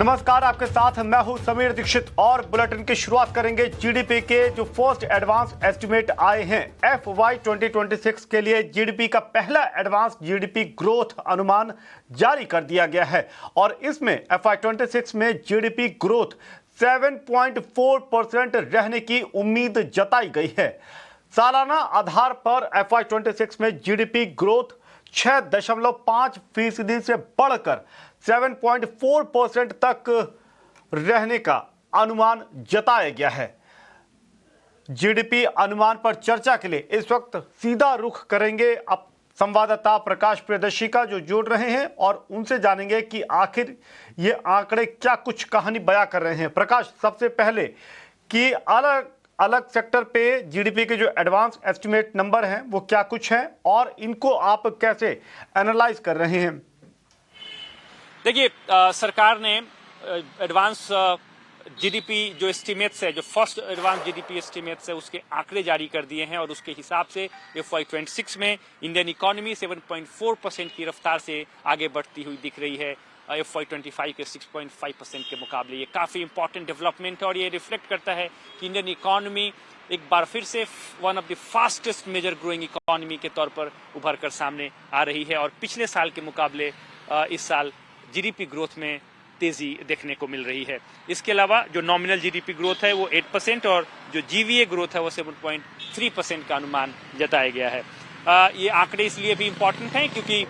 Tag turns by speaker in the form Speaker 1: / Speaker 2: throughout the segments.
Speaker 1: नमस्कार, आपके साथ मैं हूं समीर दीक्षित और बुलेटिन की शुरुआत करेंगे जीडीपी के जो फर्स्ट एडवांस एस्टिमेट आए हैं FY 2026 के लिए। जीडीपी का पहला एडवांस जीडीपी ग्रोथ अनुमान जारी कर दिया गया है और इसमें FY 26 में जीडीपी ग्रोथ 7.4% रहने की उम्मीद जताई गई है। सालाना आधार पर FY 26 में जीडीपी ग्रोथ 6.5% से बढ़कर 7.4% तक रहने का अनुमान जताया गया है। जीडीपी अनुमान पर चर्चा के लिए इस वक्त सीधा रुख करेंगे अब संवाददाता प्रकाश प्रियदर्शी का, जो जुड़ रहे हैं और उनसे जानेंगे कि आखिर ये आंकड़े क्या कुछ कहानी बयां कर रहे हैं। प्रकाश, सबसे पहले कि अलग अलग सेक्टर पे जीडीपी के जो एडवांस एस्टिमेट नंबर हैं वो क्या कुछ हैं और इनको आप कैसे एनालाइज कर रहे हैं?
Speaker 2: देखिए, सरकार ने एडवांस जीडीपी जो एस्टिमेट्स है, जो फर्स्ट एडवांस जीडीपी एस्टिमेट्स है, उसके आंकड़े जारी कर दिए हैं और उसके हिसाब से FY 26 में इंडियन इकोनॉमी 7.4% की रफ्तार से आगे बढ़ती हुई दिख रही है। FY 25 के 6.5% के मुकाबले ये काफ़ी इंपॉर्टेंट डेवलपमेंट है और ये रिफ्लेक्ट करता है कि इंडियन इकोनॉमी एक बार फिर से one of the fastest major growing economy के तौर पर उभर कर सामने आ रही है और पिछले साल के मुकाबले इस साल जीडीपी ग्रोथ में तेजी देखने को मिल रही है। इसके अलावा जो नॉमिनल जीडीपी ग्रोथ है वो 8% और जो जीवीए ग्रोथ है वो 7.3% का अनुमान जताया गया है। ये आंकड़े इसलिए भी इम्पोर्टेंट हैं क्योंकि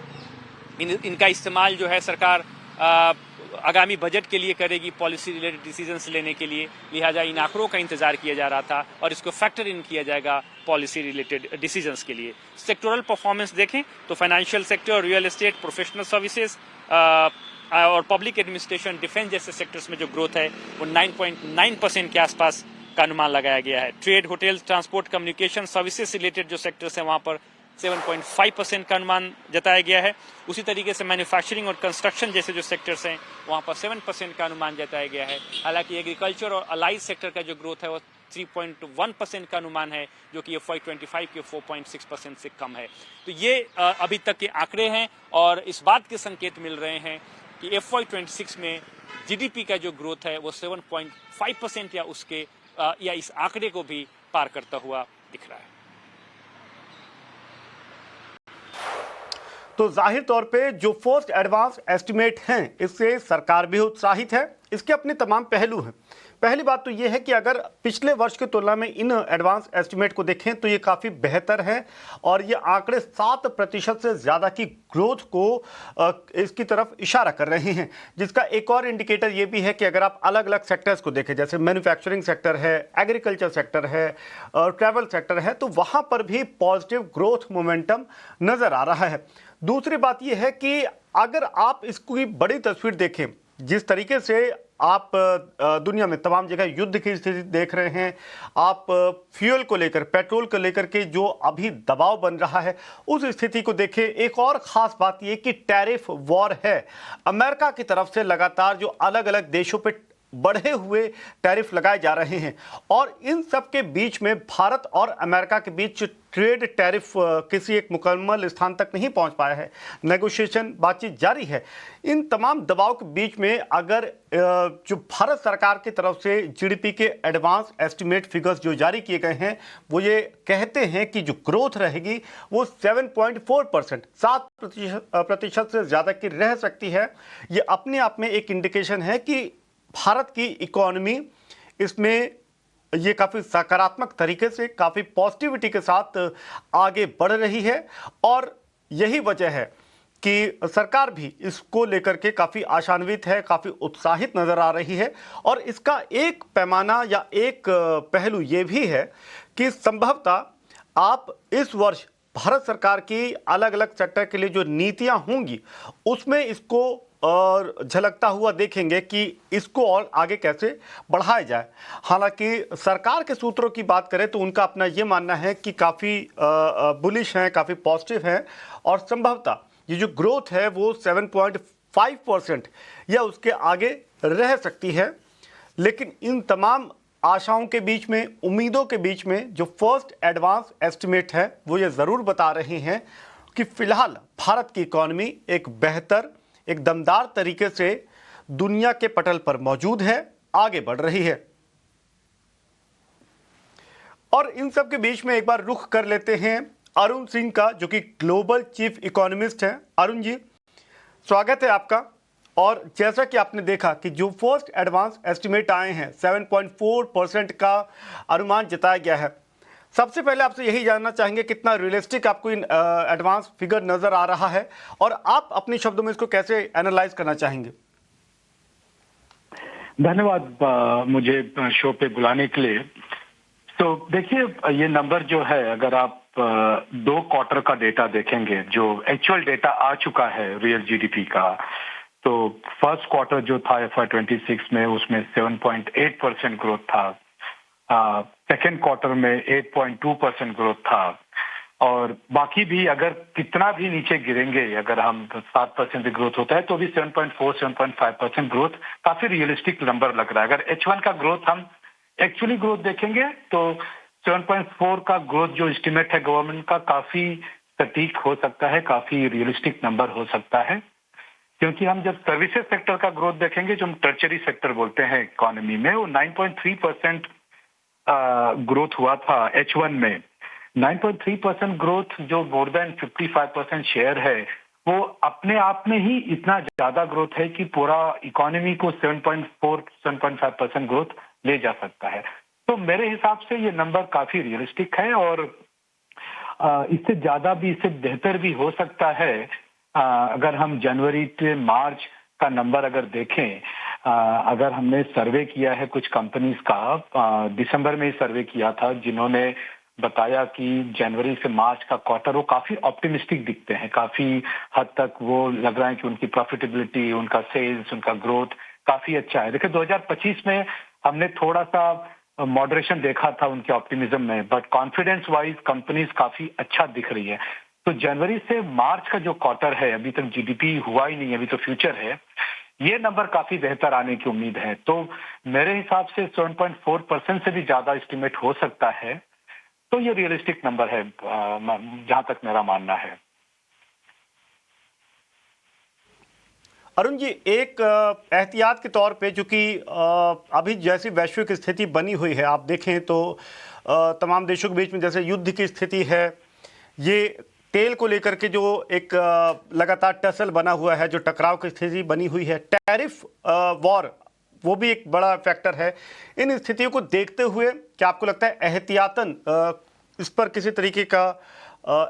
Speaker 2: इनका इस्तेमाल जो है सरकार आगामी बजट के लिए करेगी, पॉलिसी रिलेटेड डिसीजंस लेने के लिए। लिहाजा इन आंकड़ों का इंतजार किया जा रहा था और इसको फैक्टर इन किया जाएगा पॉलिसी रिलेटेड डिसीजंस के लिए। सेक्टोरल परफॉर्मेंस देखें तो financial sector, real estate, professional services और पब्लिक एडमिनिस्ट्रेशन, डिफेंस जैसे सेक्टर्स में जो ग्रोथ है वो 9.9% के आसपास का अनुमान लगाया गया है। Trade, hotels, transport, communication services related जो सेक्टर्स हैं वहाँ पर 7.5% का अनुमान जताया गया है। उसी तरीके से मैन्युफैक्चरिंग और कंस्ट्रक्शन जैसे जो सेक्टर्स हैं वहाँ पर 7% का अनुमान जताया गया है। हालांकि एग्रीकल्चर और अलाइज सेक्टर का जो ग्रोथ है वो 3.1% का अनुमान है, जो कि FY 25 के 4.6% से कम है। तो ये अभी तक के आंकड़े हैं और इस बात के संकेत मिल रहे हैं कि FY 26 में जीडीपी का जो ग्रोथ है वो 7.5% या उसके या इस आंकड़े को भी पार करता हुआ दिख रहा है।
Speaker 1: तो जाहिर तौर पे जो फर्स्ट एडवांस एस्टिमेट हैं इससे सरकार भी उत्साहित है। इसके अपने तमाम पहलू हैं। पहली बात तो ये है कि अगर पिछले वर्ष की तुलना में इन एडवांस एस्टिमेट को देखें तो ये काफ़ी बेहतर है और ये आंकड़े 7% से ज़्यादा की ग्रोथ को इसकी तरफ इशारा कर रहे हैं। जिसका एक और इंडिकेटर ये भी है कि अगर आप अलग अलग सेक्टर्स को देखें, जैसे मैन्युफैक्चरिंग सेक्टर है, एग्रीकल्चर सेक्टर है, ट्रैवल सेक्टर है, तो वहाँ पर भी पॉजिटिव ग्रोथ मोमेंटम नज़र आ रहा है। दूसरी बात यह है कि अगर आप इसकी बड़ी तस्वीर देखें, जिस तरीके से आप दुनिया में तमाम जगह युद्ध की स्थिति देख रहे हैं, आप फ्यूल को लेकर, पेट्रोल को लेकर के जो अभी दबाव बन रहा है, उस स्थिति को देखें। एक और ख़ास बात यह कि टैरिफ वॉर है। अमेरिका की तरफ से लगातार जो अलग अलग देशों पे बढ़े हुए टैरिफ लगाए जा रहे हैं और इन सब के बीच में भारत और अमेरिका के बीच ट्रेड टैरिफ किसी एक मुकम्मल स्थान तक नहीं पहुंच पाया है। नेगोशिएशन, बातचीत जारी है। इन तमाम दबाव के बीच में अगर जो भारत सरकार की तरफ से जीडीपी के एडवांस एस्टिमेट फिगर्स जो जारी किए गए हैं वो ये कहते हैं कि जो ग्रोथ रहेगी वो 7.4%, 7% से ज़्यादा की रह सकती है। ये अपने आप में एक इंडिकेशन है कि भारत की इकोनॉमी इसमें ये काफ़ी सकारात्मक तरीके से, काफ़ी पॉजिटिविटी के साथ आगे बढ़ रही है और यही वजह है कि सरकार भी इसको लेकर के काफ़ी आशान्वित है, काफ़ी उत्साहित नज़र आ रही है। और इसका एक पैमाना या एक पहलू ये भी है कि संभवतः आप इस वर्ष भारत सरकार की अलग अलग सेक्टर के लिए जो नीतियां होंगी उसमें इसको और झलकता हुआ देखेंगे कि इसको और आगे कैसे बढ़ाया जाए। हालांकि सरकार के सूत्रों की बात करें तो उनका अपना ये मानना है कि काफ़ी बुलिश हैं, काफ़ी पॉजिटिव हैं और संभवतः ये जो ग्रोथ है वो 7.5% या उसके आगे रह सकती है। लेकिन इन तमाम आशाओं के बीच में, उम्मीदों के बीच में जो फर्स्ट एडवांस एस्टिमेट है वो ये ज़रूर बता रहे हैं कि फ़िलहाल भारत की इकॉनमी एक बेहतर, एक दमदार तरीके से दुनिया के पटल पर मौजूद है, आगे बढ़ रही है। और इन सब के बीच में एक बार रुख कर लेते हैं अरुण सिंह का, जो कि ग्लोबल चीफ इकोनॉमिस्ट हैं। अरुण जी, स्वागत है आपका। और जैसा कि आपने देखा कि जो फर्स्ट एडवांस एस्टिमेट आए हैं 7.4% का अनुमान जताया गया है। सबसे पहले आपसे यही जानना चाहेंगे कितना रियलिस्टिक आपको इन एडवांस फिगर नजर आ रहा है, और आप अपने शब्दों में इसको कैसे एनालाइज करना चाहेंगे।
Speaker 3: धन्यवाद मुझे शो पे बुलाने के लिए। तो देखिए, ये नंबर जो है, अगर आप 2 क्वार्टर का डेटा देखेंगे, जो एक्चुअल डेटा आ चुका है रियल जीडीपी का, तो फर्स्ट क्वार्टर जो था FY26 में, उसमें 7.8% ग्रोथ था। सेकेंड क्वार्टर में 8.2% ग्रोथ था। और बाकी भी अगर कितना भी नीचे गिरेंगे, अगर हम 7% भी ग्रोथ होता है तो भी 7.4-7.5% ग्रोथ काफी रियलिस्टिक नंबर लग रहा है। अगर H1 का ग्रोथ हम एक्चुअली ग्रोथ देखेंगे तो 7.4 का ग्रोथ जो एस्टिमेट है गवर्नमेंट का, काफी सटीक हो सकता है, काफी रियलिस्टिक नंबर हो सकता है। क्योंकि हम जब सर्विसेज सेक्टर का ग्रोथ देखेंगे, जो हम टर्चरी सेक्टर बोलते हैं इकोनॉमी में, वो 9.3% ग्रोथ हुआ था H1 में। 9.3% ग्रोथ जो मोर देन 55% शेयर है, वो अपने आप में ही इतना ज्यादा ग्रोथ है कि पूरा इकोनॉमी को 7.4-7.5% ग्रोथ ले जा सकता है। तो मेरे हिसाब से ये नंबर काफी रियलिस्टिक है, और इससे ज्यादा भी, इससे बेहतर भी हो सकता है। अगर हम जनवरी से मार्च का नंबर अगर देखें, अगर हमने सर्वे किया है कुछ कंपनीज का, दिसंबर में ही सर्वे किया था, जिन्होंने बताया कि जनवरी से मार्च का क्वार्टर वो काफी ऑप्टिमिस्टिक दिखते हैं, काफी हद तक वो लग रहा है कि उनकी प्रॉफिटेबिलिटी, उनका सेल्स, उनका ग्रोथ काफी अच्छा है। देखिए 2025 में हमने थोड़ा सा मॉडरेशन देखा था उनके ऑप्टिमिज्म में, बट कॉन्फिडेंस वाइज कंपनीज काफी अच्छा दिख रही है। तो जनवरी से मार्च का जो क्वार्टर है, अभी तक जीडीपी हुआ ही नहीं, अभी तो फ्यूचर है, ये नंबर काफी बेहतर आने की उम्मीद है। तो मेरे हिसाब से 7.4% से भी ज्यादा एस्टिमेट हो सकता है। तो ये रियलिस्टिक नंबर है जहां तक मेरा मानना है।
Speaker 1: अरुण जी, एक एहतियात के तौर पे, जो कि अभी जैसी वैश्विक स्थिति बनी हुई है, आप देखें तो तमाम देशों के बीच में जैसे युद्ध की स्थिति है, ये तेल को लेकर के जो एक लगातार टसल बना हुआ है, जो टकराव की स्थिति बनी हुई है, टैरिफ वॉर, वो भी एक बड़ा फैक्टर है। इन स्थितियों को देखते हुए क्या आपको लगता है एहतियातन इस पर किसी तरीके का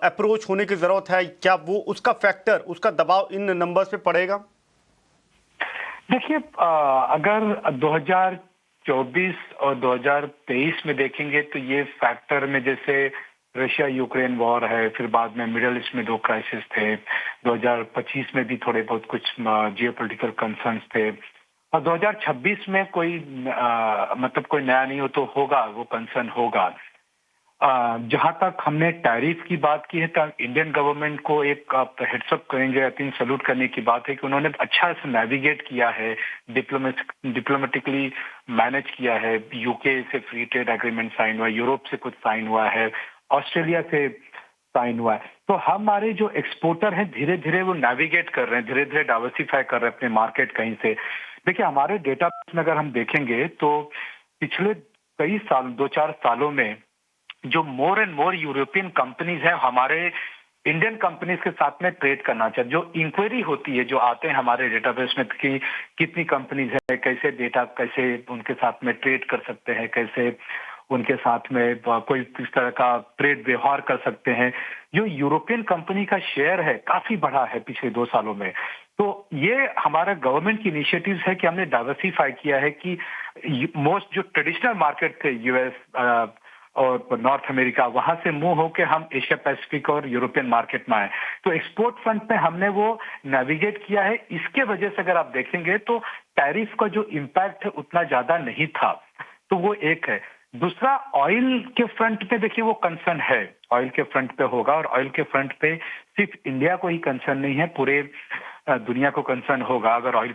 Speaker 1: अप्रोच होने की जरूरत है? क्या वो उसका फैक्टर, उसका दबाव इन नंबर्स पे पड़ेगा?
Speaker 3: देखिए, अगर 2024 और 2023 में देखेंगे तो ये फैक्टर में, जैसे रशिया यूक्रेन वॉर है, फिर बाद में मिडिल ईस्ट में 2 क्राइसिस थे, 2025 में भी थोड़े बहुत कुछ जियोपॉलिटिकल कंसर्न्स थे, और 2026 में कोई मतलब कोई नया नहीं हो तो होगा, वो कंसर्न होगा। जहां तक हमने टैरिफ की बात की है, तो इंडियन गवर्नमेंट को एक हेड्सअप करेंगे, आई थिंक सैल्यूट करने की बात है कि उन्होंने अच्छा से नेविगेट किया है, डिप्लोमेटिकली मैनेज किया है। यूके से फ्री ट्रेड एग्रीमेंट साइन हुआ है, यूरोप से कुछ साइन हुआ है, ऑस्ट्रेलिया से साइन हुआ है। तो हमारे जो एक्सपोर्टर हैं धीरे धीरे वो नेविगेट कर रहे हैं, धीरे धीरे डाइवर्सिफाई कर रहे हैं अपने मार्केट कहीं से। देखिए, हमारे डेटा में अगर हम देखेंगे तो पिछले कई साल, 2-4 सालों में जो more and more European companies है हमारे इंडियन कंपनीज के साथ में ट्रेड करना चाहिए। जो इंक्वायरी होती है, जो आते हैं हमारे डेटाबेस में कि कितनी कंपनीज है, कैसे डेटा, कैसे उनके साथ में ट्रेड कर सकते हैं, कैसे उनके साथ में कोई किस तरह का ट्रेड व्यवहार कर सकते हैं, जो यूरोपियन कंपनी का शेयर है काफी बढ़ा है पिछले 2 सालों में। तो ये हमारा गवर्नमेंट की इनिशिएटिव्स है कि हमने डाइवर्सिफाई किया है कि मोस्ट जो ट्रेडिशनल मार्केट थे, यूएस और नॉर्थ अमेरिका, वहां से मूव होकर हम एशिया पैसिफिक और यूरोपियन मार्केट में आए। तो एक्सपोर्ट फ्रंट पे हमने वो नेविगेट किया है। इसके वजह से अगर आप देखेंगे तो टैरिफ का जो इम्पैक्ट है उतना ज्यादा नहीं था। तो वो एक है। दूसरा, ऑयल के फ्रंट पे देखिए वो कंसर्न है, ऑयल के फ्रंट पे होगा, और ऑयल के फ्रंट पे सिर्फ इंडिया को ही कंसर्न नहीं है, पूरे दुनिया को कंसर्न होगा अगर ऑयल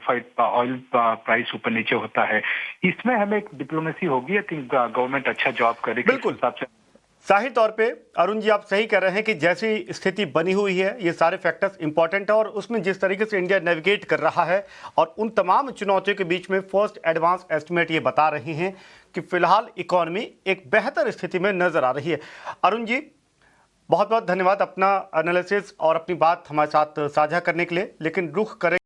Speaker 3: प्राइस ऊपर नीचे होता है। इसमें हमें एक डिप्लोमेसी होगी, आई थिंक गवर्नमेंट अच्छा जॉब करेगी।
Speaker 1: बिल्कुल। जाहिर तौर पे अरुण जी आप सही कह रहे हैं कि जैसी स्थिति बनी हुई है ये सारे फैक्टर्स इंपॉर्टेंट है और उसमें जिस तरीके से इंडिया नेविगेट कर रहा है और उन तमाम चुनौतियों के बीच में फर्स्ट एडवांस एस्टिमेट ये बता रहे हैं कि फिलहाल इकोनॉमी एक बेहतर स्थिति में नजर आ रही है। अरुण जी बहुत बहुत धन्यवाद अपना एनालिसिस और अपनी बात हमारे साथ साझा करने के लिए। लेकिन रुख करें